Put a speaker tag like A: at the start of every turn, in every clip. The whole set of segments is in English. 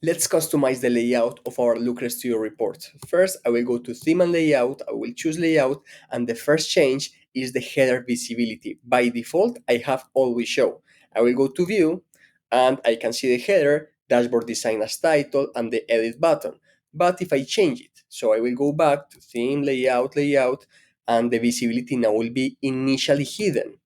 A: Let's customize the layout of our Looker Studio report. First, I will go to Theme and Layout, I will choose Layout, and the first change is the header visibility. By default, I have Always Show. I will go to View, and I can see the header, Dashboard Design as title, and the Edit button. But if I change it, so I will go back to Theme, Layout, and the visibility now will be initially hidden.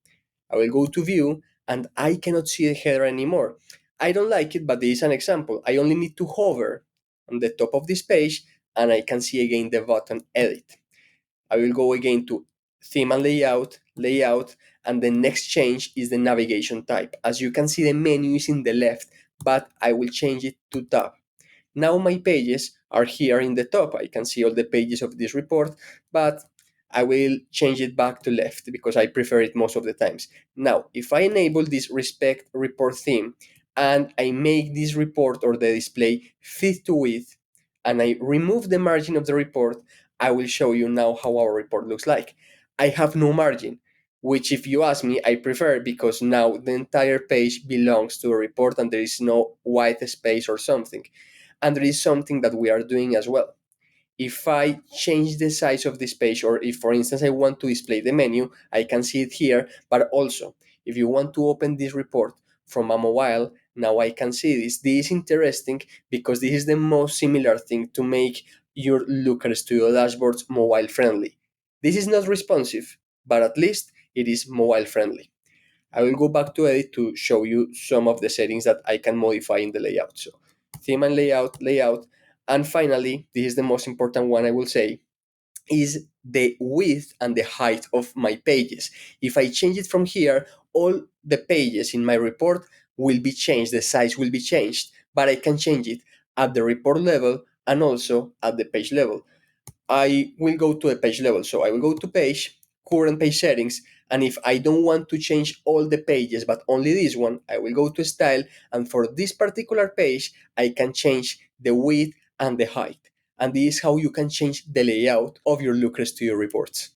A: I will go to View, and I cannot see the header anymore. I don't like it, but there is an example. I only need to hover on the top of this page, and I can see again the button Edit. I will go again to Theme and Layout, and the next change is the navigation type. As you can see, the menu is in the left, but I will change it to Tab. Now my pages are here in the top. I can see all the pages of this report, but I will change it back to left because I prefer it most of the times. Now, if I enable this respect report theme and I make this report or the display fit to width and I remove the margin of the report, I will show you now how our report looks like. I have no margin, which if you ask me, I prefer because now the entire page belongs to a report and there is no white space or something. And there is something that we are doing as well. If I change the size of this page, or if, for instance, I want to display the menu, I can see it here. But also, if you want to open this report from a mobile, now I can see this. This is interesting because this is the most similar thing to make your Looker Studio dashboards mobile friendly. This is not responsive, but at least it is mobile friendly. I will go back to Edit to show you some of the settings that I can modify in the layout. So theme and layout. And finally, this is the most important one I will say, is the width and the height of my pages. If I change it from here, all the pages in my report will be changed, the size will be changed, but I can change it at the report level and also at the page level. I will go to a page level. So I will go to page, current page settings, and if I don't want to change all the pages but only this one, I will go to style, and for this particular page, I can change the width and the height. And this is how you can change the layout of your Looker Studio reports.